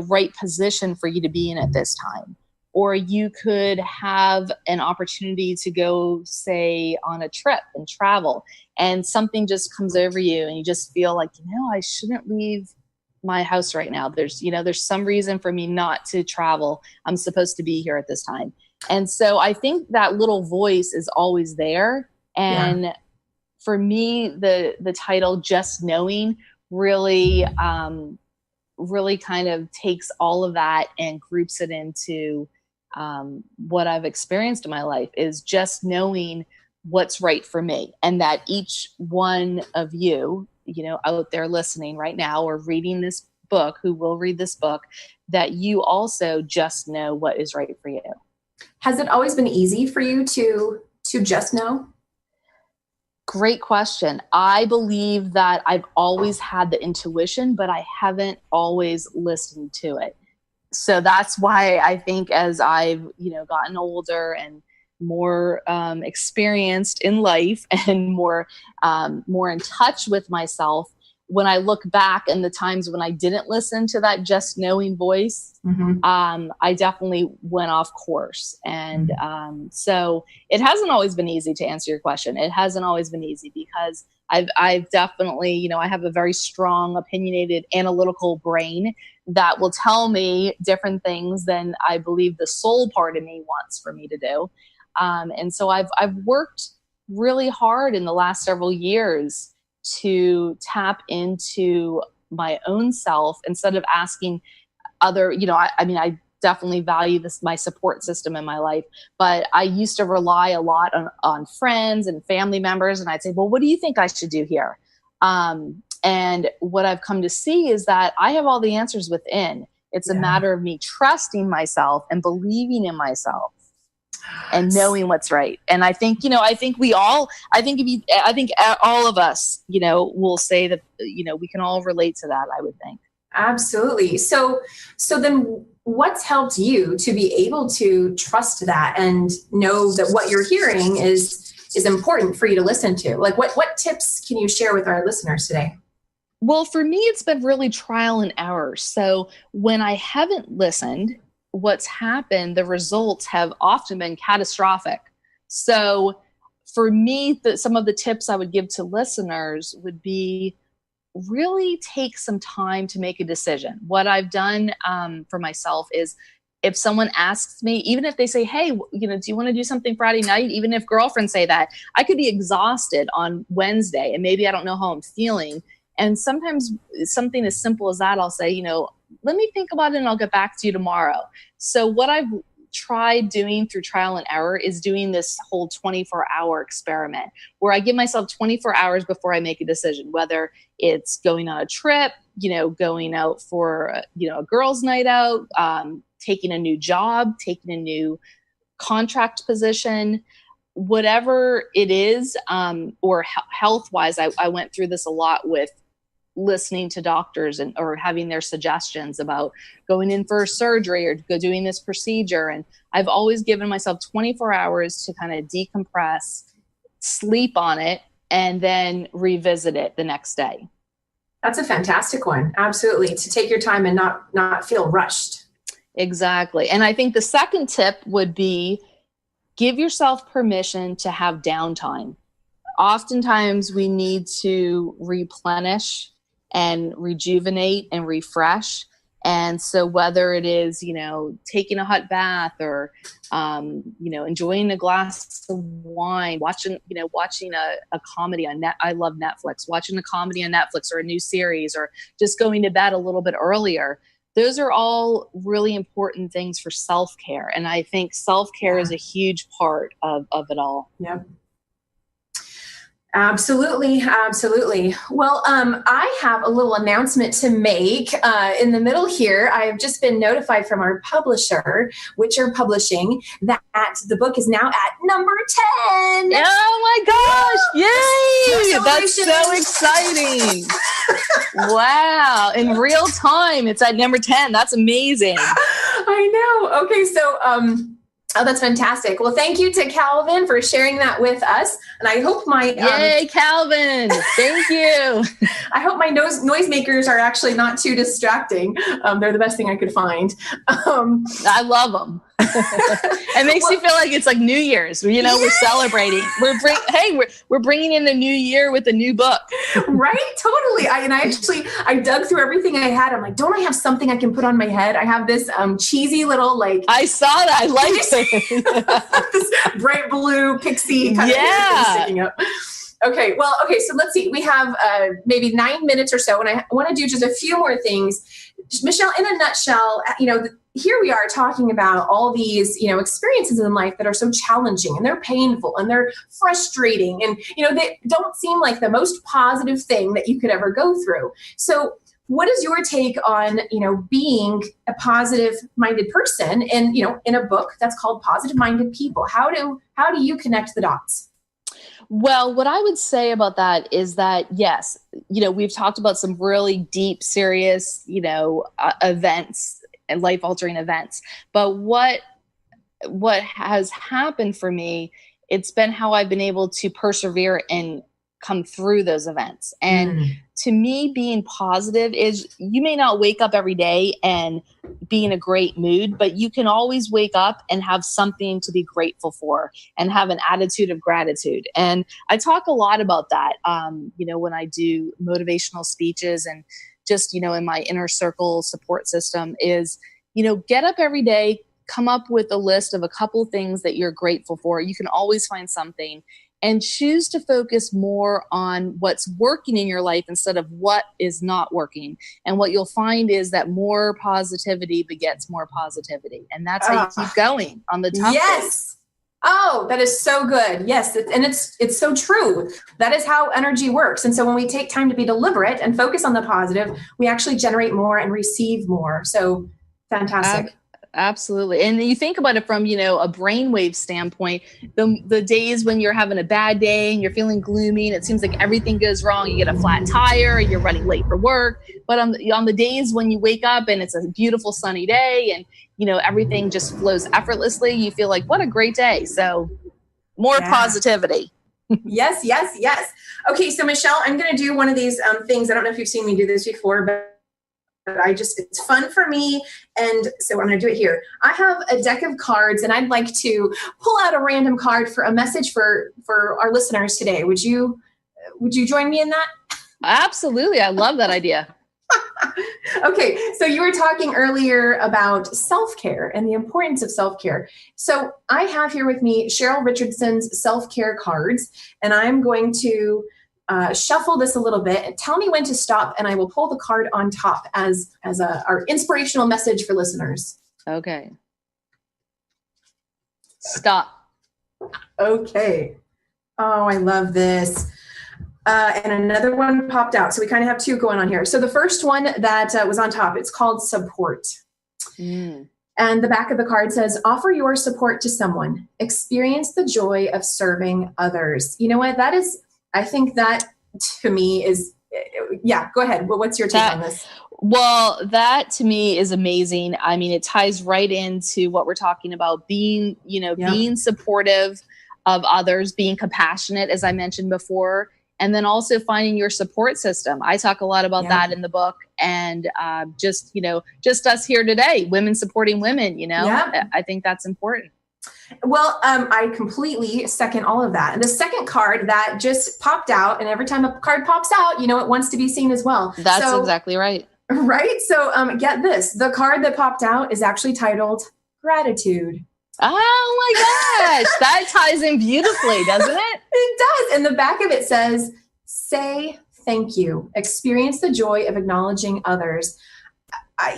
Speaker 2: right position for you to be in at this time. Or you could have an opportunity to go, say, on a trip and travel, and something just comes over you and you just feel like, I shouldn't leave my house right now. There's some reason for me not to travel. I'm supposed to be here at this time. And so I think that little voice is always there. And for me, the title Just Knowing really kind of takes all of that and groups it into what I've experienced in my life, is just knowing what's right for me. And that each one of you, out there listening right now or reading this book, who will read this book, that you also just know what is right for you.
Speaker 1: Has it always been easy for you to just know?
Speaker 2: Great question. I believe that I've always had the intuition, but I haven't always listened to it. So that's why I think as I've, gotten older and more experienced in life and more in touch with myself, when I look back and the times when I didn't listen to that just knowing voice, I definitely went off course. And so it hasn't always been easy, to answer your question. It hasn't always been easy because I've definitely, I have a very strong, opinionated, analytical brain that will tell me different things than I believe the soul part of me wants for me to do. And so I've worked really hard in the last several years to tap into my own self instead of asking other, I definitely value my support system in my life. But I used to rely a lot on friends and family members. And I'd say, well, what do you think I should do here? And what I've come to see is that I have all the answers within. It's a matter of me trusting myself and believing in myself and knowing what's right. And I think, I think all of us, will say that, we can all relate to that, I would think.
Speaker 1: Absolutely. So then what's helped you to be able to trust that and know that what you're hearing is important for you to listen to? Like what tips can you share with our listeners today?
Speaker 2: Well, for me, it's been really trial and error. So when I haven't listened, what's happened, the results have often been catastrophic. So for me, some of the tips I would give to listeners would be really take some time to make a decision. What I've done for myself is if someone asks me, even if they say, hey, do you want to do something Friday night? Even if girlfriends say that, I could be exhausted on Wednesday and maybe I don't know how I'm feeling. And sometimes something as simple as that, I'll say, let me think about it and I'll get back to you tomorrow. So what I've tried doing through trial and error is doing this whole 24-hour experiment where I give myself 24 hours before I make a decision, whether it's going on a trip, going out for, a girls' night out, taking a new job, taking a new contract position, whatever it is, or health-wise. I went through this a lot with listening to doctors or having their suggestions about going in for surgery or doing this procedure. And I've always given myself 24 hours to kind of decompress, sleep on it, and then revisit it the next day.
Speaker 1: That's a fantastic one. Absolutely. To take your time and not feel rushed.
Speaker 2: Exactly. And I think the second tip would be give yourself permission to have downtime. Oftentimes we need to replenish and rejuvenate and refresh. And so whether it is, taking a hot bath or, enjoying a glass of wine, watching a comedy on I love Netflix, watching a comedy on Netflix or a new series, or just going to bed a little bit earlier. Those are all really important things for self-care. And I think self-care is a huge part of it all.
Speaker 1: Yep. Absolutely. Absolutely. Well, I have a little announcement to make in the middle here. I have just been notified from our publisher, Witcher Publishing, that the book is now at number 10.
Speaker 2: Oh my gosh. Yay. That's so exciting. Wow. In real time, it's at number 10. That's amazing.
Speaker 1: I know. Okay. So, oh, that's fantastic. Well, thank you to Calvin for sharing that with us. And I hope
Speaker 2: Yay, Calvin. Thank you.
Speaker 1: I hope my noisemakers are actually not too distracting. They're the best thing I could find.
Speaker 2: I love them. It makes me feel like it's like New Year's. We're celebrating. We're bringing in the new year with a new book.
Speaker 1: Right? Totally. I dug through everything I had. I'm like, don't I have something I can put on my head? I have this cheesy little
Speaker 2: I saw that. I liked it.
Speaker 1: This bright blue pixie kind of thing sticking up. Okay. So let's see. We have maybe 9 minutes or so, and I want to do just a few more things. Michelle, in a nutshell, here we are talking about all these, experiences in life that are so challenging and they're painful and they're frustrating and, they don't seem like the most positive thing that you could ever go through. So what is your take on, being a positive-minded person and, in a book that's called Positive-Minded People? How do you connect the dots?
Speaker 2: Well, what I would say about that is that, yes, we've talked about some really deep, serious, events and life-altering events. But what has happened for me, it's been how I've been able to persevere and come through those events. And to me, being positive is you may not wake up every day and be in a great mood, but you can always wake up and have something to be grateful for and have an attitude of gratitude. And I talk a lot about that, when I do motivational speeches and just, in my inner circle support system is, get up every day, come up with a list of a couple things that you're grateful for. You can always find something. and choose to focus more on what's working in your life instead of what is not working. And what you'll find is that more positivity begets more positivity. And that's how you keep going on the tough days.
Speaker 1: Oh, that is so good. Yes. And it's so true. That is how energy works. And so when we take time to be deliberate and focus on the positive, we actually generate more and receive more. So fantastic.
Speaker 2: Absolutely. And you think about it from, a brainwave standpoint, the days when you're having a bad day and you're feeling gloomy and it seems like everything goes wrong, you get a flat tire, you're running late for work. But on the days when you wake up and it's a beautiful sunny day and, everything just flows effortlessly, you feel like, what a great day. So more positivity.
Speaker 1: Yes. Okay. So Michelle, I'm going to do one of these things. I don't know if you've seen me do this before, but it's fun for me. And so I'm going to do it here. I have a deck of cards and I'd like to pull out a random card for a message for our listeners today. Would you join me in that?
Speaker 2: Absolutely. I love that idea.
Speaker 1: Okay. So you were talking earlier about self-care and the importance of self-care. So I have here with me Cheryl Richardson's self-care cards, and I'm going to shuffle this a little bit and tell me when to stop, and I will pull the card on top as our inspirational message for listeners.
Speaker 2: Okay. Stop.
Speaker 1: Okay. Oh, I love this. And another one popped out. So we kind of have two going on here. So the first one that was on top, it's called support. And the back of the card says, offer your support to someone. Experience the joy of serving others. You know what? I think that to me is, go ahead. Well, what's your take on this?
Speaker 2: Well, that to me is amazing. I mean, it ties right into what we're talking about, being supportive of others, being compassionate, as I mentioned before, and then also finding your support system. I talk a lot about that in the book, and just us here today, women supporting women, I think that's important.
Speaker 1: Well, I completely second all of that. And the second card that just popped out, and every time a card pops out, it wants to be seen as well.
Speaker 2: That's exactly right.
Speaker 1: Right. So get this. The card that popped out is actually titled Gratitude.
Speaker 2: Oh my gosh. That ties in beautifully, doesn't it?
Speaker 1: It does. And the back of it says, say thank you. Experience the joy of acknowledging others.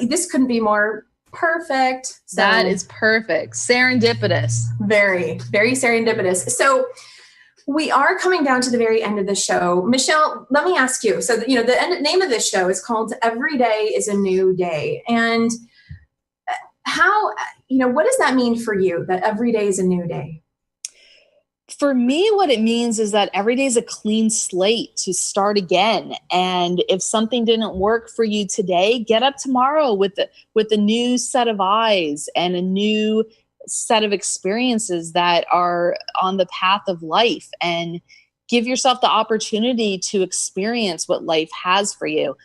Speaker 1: This couldn't be more perfect.
Speaker 2: So that is perfect. Serendipitous.
Speaker 1: Very, very serendipitous. So we are coming down to the very end of the show. Michelle, let me ask you. So, the name of this show is called Every Day is a New Day. And how, what does that mean for you, that every day is a new day?
Speaker 2: For me, what it means is that every day is a clean slate to start again. And if something didn't work for you today, get up tomorrow with a new set of eyes and a new set of experiences that are on the path of life, and give yourself the opportunity to experience what life has for you.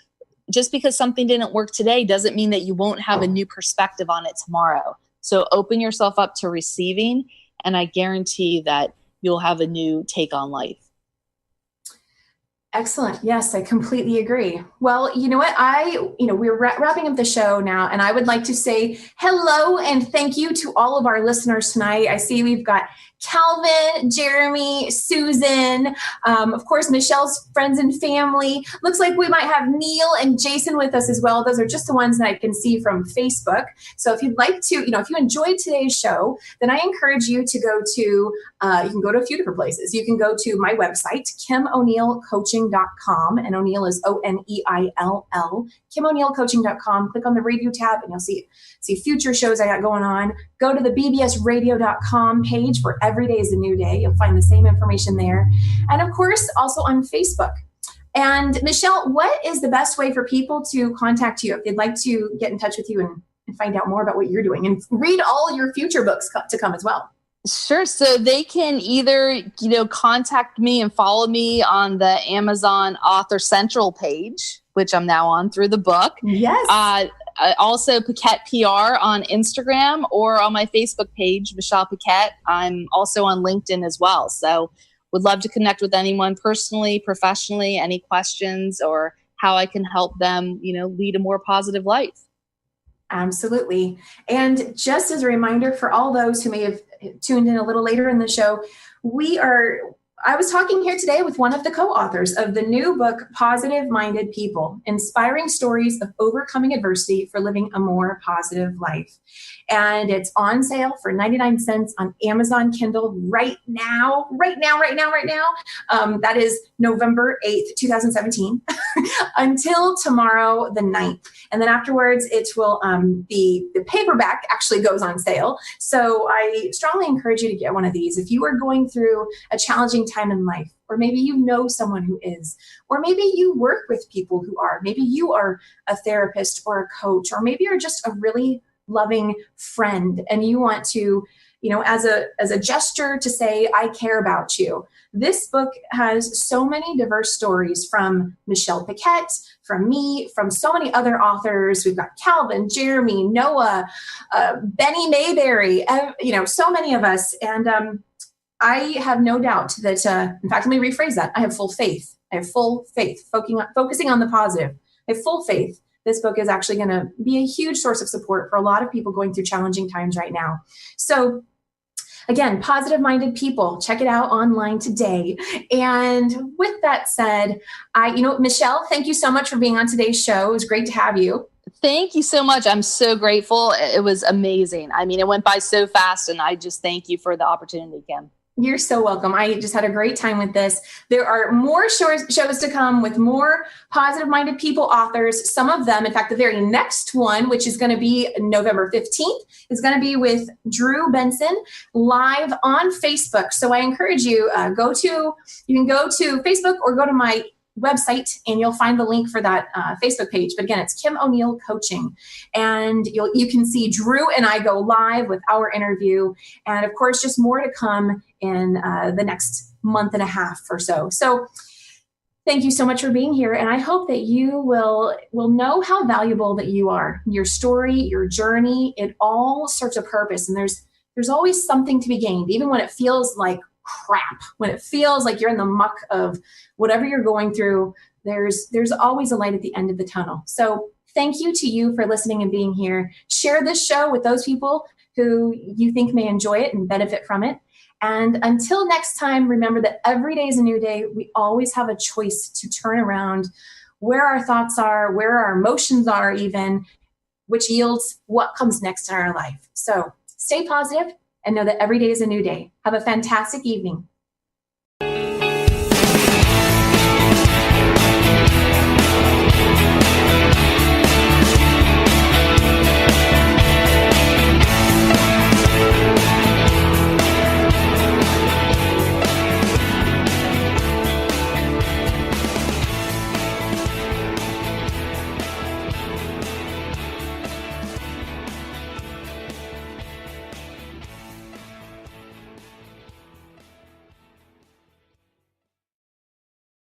Speaker 2: Just because something didn't work today doesn't mean that you won't have a new perspective on it tomorrow. So open yourself up to receiving, and I guarantee that you'll have a new take on life.
Speaker 1: Excellent. Yes, I completely agree. Well, you know what? We're wrapping up the show now, and I would like to say hello and thank you to all of our listeners tonight. I see we've got Calvin, Jeremy, Susan, of course, Michelle's friends and family. Looks like we might have Neil and Jason with us as well. Those are just the ones that I can see from Facebook. So if you'd like to, if you enjoyed today's show, then I encourage you to go to, you can go to a few different places. You can go to my website, KimO'NeillCoaching.com, and O'Neill is O'Neill, KimO'NeillCoaching.com. Click on the radio tab and you'll see future shows I got going on. Go to the bbsradio.com page for Every Day is a New Day. You'll find the same information there. And of course, also on Facebook. And Michelle, what is the best way for people to contact you if they'd like to get in touch with you and find out more about what you're doing and read all your future books to come as well?
Speaker 2: Sure. So they can either, contact me and follow me on the Amazon Author Central page, which I'm now on through the book.
Speaker 1: Yes.
Speaker 2: Also Paquette PR on Instagram, or on my Facebook page, Michelle Paquette. I'm also on LinkedIn as well. So would love to connect with anyone personally, professionally, any questions or how I can help them, lead a more positive life.
Speaker 1: Absolutely. And just as a reminder for all those who may have tuned in a little later in the show, we are I was talking here today with one of the co-authors of the new book, Positive Minded People, Inspiring Stories of Overcoming Adversity for Living a More Positive Life. And it's on sale for 99 cents on Amazon Kindle right now. That is November 8th, 2017, until tomorrow, the 9th. And then afterwards, it will, the paperback actually goes on sale. So I strongly encourage you to get one of these. If you are going through a challenging time in life, or maybe you know someone who is, or maybe you work with people who are, maybe you are a therapist or a coach, or maybe you're just a really loving friend and you want to, as a gesture to say, I care about you. This book has so many diverse stories from Michelle Paquette, from me, from so many other authors. We've got Calvin, Jeremy, Noah, Benny Mayberry, so many of us. And I have no doubt that, in fact, let me rephrase that. I have full faith. Focusing on the positive. I have full faith. This book is actually going to be a huge source of support for a lot of people going through challenging times right now. So again, Positive Minded People, check it out online today. And with that said, Michelle, thank you so much for being on today's show. It was great to have you.
Speaker 2: Thank you so much. I'm so grateful. It was amazing. I mean, it went by so fast, and I just thank you for the opportunity, Kim.
Speaker 1: You're so welcome. I just had a great time with this. There are more shows to come with more positive-minded people authors. Some of them, in fact, the very next one, which is going to be November 15th, is going to be with Drew Benson live on Facebook. So I encourage you, you can go to Facebook or go to my website and you'll find the link for that Facebook page. But again, it's Kim O'Neill Coaching. And you can see Drew and I go live with our interview. And of course, just more to come in the next month and a half or so. So thank you so much for being here. And I hope that you will know how valuable that you are. Your story, your journey, it all serves a purpose. And there's always something to be gained, even when it feels like crap, when it feels like you're in the muck of whatever you're going through. There's always a light at the end of the tunnel. So thank you to you for listening and being here. Share this show with those people who you think may enjoy it and benefit from it. And until next time, remember that every day is a new day. We always have a choice to turn around where our thoughts are, where our emotions are even, which yields what comes next in our life. So stay positive and know that every day is a new day. Have a fantastic evening.